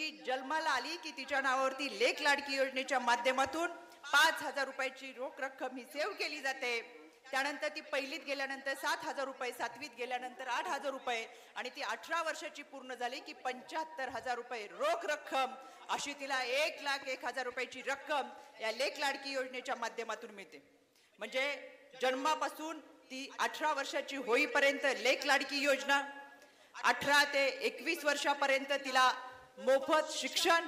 मुलगी जन्माला आली की तिच्या नावावरती लेक लाडकी योजनेच्या माध्यमातून 5,000 रुपयाची रोख रक्कम ही सेव्ह केली जाते। त्यानंतर ती पहिलीत गेल्यानंतर 7,000 रुपये, 7वीत गेल्यानंतर 8,000 रुपये आणि ती 18 वर्षाची पूर्ण झाली की 75,000 रुपये रोख रक्कम, अशी तिला 1,01,000 रुपयाची रक्कम या लेक लाडकी योजनेच्या माध्यमातून मिळते। म्हणजे जन्मापासून ती 18 वर्षाची होईपर्यंत लेक लाडकी योजना, 18 ते 21 वर्षापर्यंत तिला मोफत शिक्षण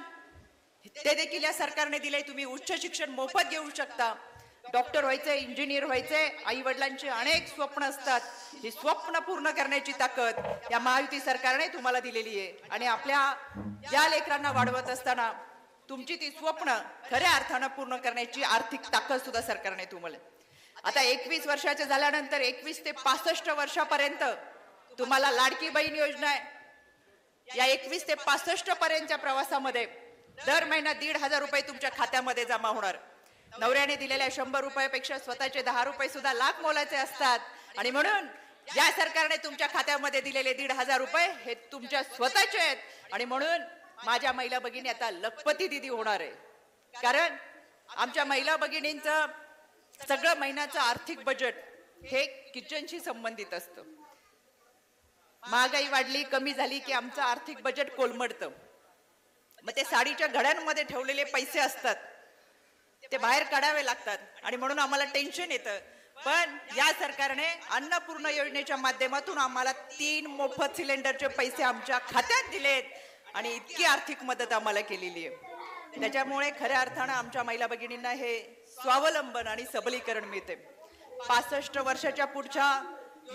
ते देखील या सरकारने दिले। तुम्ही उच्च शिक्षण मोफत घेऊ शकता। डॉक्टर व्हायचे, इंजिनियर व्हायचे, आई वडिलांचे अनेक स्वप्न असतात, ही स्वप्न पूर्ण करण्याची ताकद या महायुती सरकारने तुम्हाला दिलेली आहे। आणि आपल्या या लेकरांना वाढवत असताना तुमची ती स्वप्न खऱ्या अर्थाने पूर्ण करण्याची आर्थिक ताकद सुद्धा सरकारने तुम्हाला। आता 21 वर्षाचे झाल्यानंतर 21 ते 65 वर्षापर्यंत तुम्हाला लाडकी बहीण योजना आहे। या 21 ते 65 पर्यंतच्या प्रवासामध्ये दर महिना 1,500 रुपये तुमच्या खात्यामध्ये जमा होणार। नवऱ्याने दिलेल्या 100 रुपयापेक्षा स्वतःचे 10 रुपये सुद्धा लाख मोलाचे असतात आणि म्हणून या सरकारने तुमच्या खात्यामध्ये दिलेले 1,500 रुपये हे तुमच्या स्वतःचे आहेत। आणि म्हणून माझ्या महिला भगिनी आता लखपती दिदी होणार आहे, कारण आमच्या महिला भगिनींचं सगळं महिन्याचं आर्थिक बजेट हे किचनशी संबंधित असतं। महागाई वाढली, कमी झाली की आमचं आर्थिक बजेट कोलमडतं। मग ते साडीच्या घड्यांमध्ये ठेवलेले पैसे असतात ते बाहेर काढावे लागतात आणि म्हणून आम्हाला टेन्शन येतं। पण या सरकारने अन्नपूर्ण योजनेच्या माध्यमातून आम्हाला 3 मोफत सिलेंडरचे पैसे आमच्या खात्यात दिलेत आणि इतकी आर्थिक मदत आम्हाला केलेली आहे। त्याच्यामुळे खऱ्या अर्थानं आमच्या महिला भगिनींना हे स्वावलंबन आणि सबलीकरण मिळते। 65 वर्षाच्या पुढच्या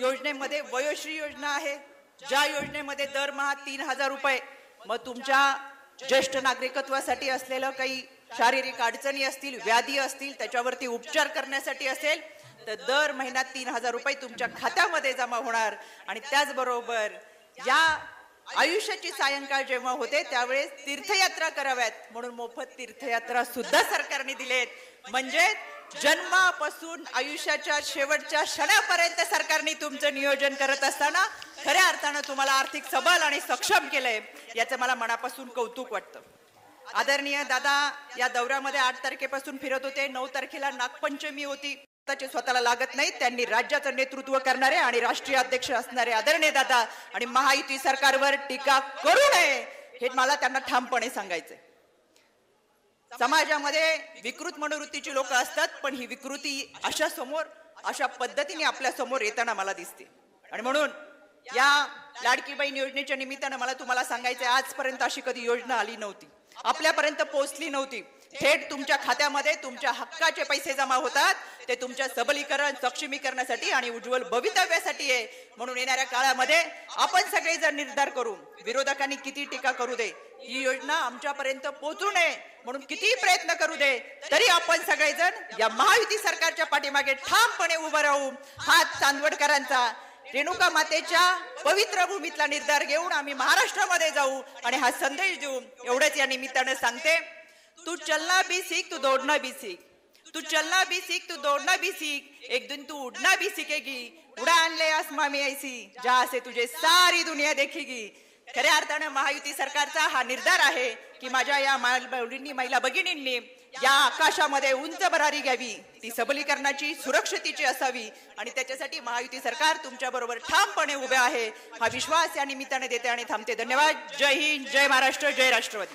योजनेमध्ये वयोश्री योजना आहे, ज्या योजनेमध्ये दरमहा 3,000 रुपये, मग तुमच्या ज्येष्ठ नागरिकत्वासाठी असलेलं काही शारीरिक अडचणी असतील, व्याधी असतील, त्याच्यावरती उपचार करण्यासाठी असेल तर दर महिन्यात 3,000 रुपये तुमच्या खात्यामध्ये जमा होणार। आणि त्याचबरोबर या आयुष्याची सायंकाळ जेव्हा होते त्यावेळेस तीर्थयात्रा कराव्यात म्हणून मोफत तीर्थयात्रा सुद्धा सरकारने दिलेत। म्हणजे जन्मापासून आयुष्याच्या शेवटच्या क्षणापर्यंत सरकारने तुमचं नियोजन करत असताना खऱ्या अर्थानं तुम्हाला आर्थिक सबल आणि सक्षम केलंय, याचं मला मनापासून कौतुक वाटतं। आदरणीय दादा या दौऱ्यामध्ये 8 तारखेपासून फिरत होते, 9 तारखेला नागपंचमी होती। स्वतःला लागत नाही, त्यांनी राज्याचं नेतृत्व करणारे आणि राष्ट्रीय अध्यक्ष असणारे आदरणीय दादा आणि महायुती सरकारवर टीका करू नये हे मला त्यांना ठामपणे सांगायचंय। समाजामध्ये विकृत मनोवृत्तीची लोक असतात, पण ही विकृती अशा पद्धतीने आपल्या समोर येताना मला दिसते। आणि म्हणून या लाडकी बहीण योजनेच्या निमित्तानं मला तुम्हाला सांगायचंय, आजपर्यंत अशी कधी योजना आली नव्हती, आपल्यापर्यंत पोहोचली नव्हती। थेट तुमच्या खात्यामध्ये तुमच्या हक्काचे पैसे जमा होतात, ते तुमच्या सबलीकरण, सक्षमीकरणासाठी आणि उज्ज्वल भवितव्यासाठी आहे। म्हणून येणाऱ्या काळामध्ये आपण सगळे जण निर्धार करू, विरोधकांनी किती टीका करू दे, ही योजना आमच्यापर्यंत पोहोचू नये म्हणून किती प्रयत्न करू दे, तरी आपण सगळेजण या महायुती सरकारच्या पाठीमागे ठामपणे उभं राहू। हात चांदवडकरांचा, रेणुका मातेच्या पवित्र भूमीतला निर्धार घेऊन आम्ही महाराष्ट्रामध्ये जाऊ आणि हा संदेश देऊ, एवढंच या निमित्तानं सांगते। तू चलना भी सीख, तू दौड़ना भी सीख, तू चलना भी सीख, तू दौड़ना भी सीख, एक दिन तू उड़ना भी सीखेगी, उड़ान ले आसमां में ऐसी जहां से तुझे सारी दुनिया देखेगी। खऱ्या अर्थाने महायुती सरकारचा हा निर्धार आहे की माझ्या या महिला भगिनींनी या आकाशामध्ये उंच भरारी घ्यावी, ती सबलीकरणाची, सुरक्षितेची असावी आणि त्याच्यासाठी महायुती सरकार तुमच्या बरोबर ठामपणे उभे आहे, हा विश्वास या निमित्ताने देते आणि थांबते। धन्यवाद। जय हिंद, जय महाराष्ट्र, जय राष्ट्रवादी।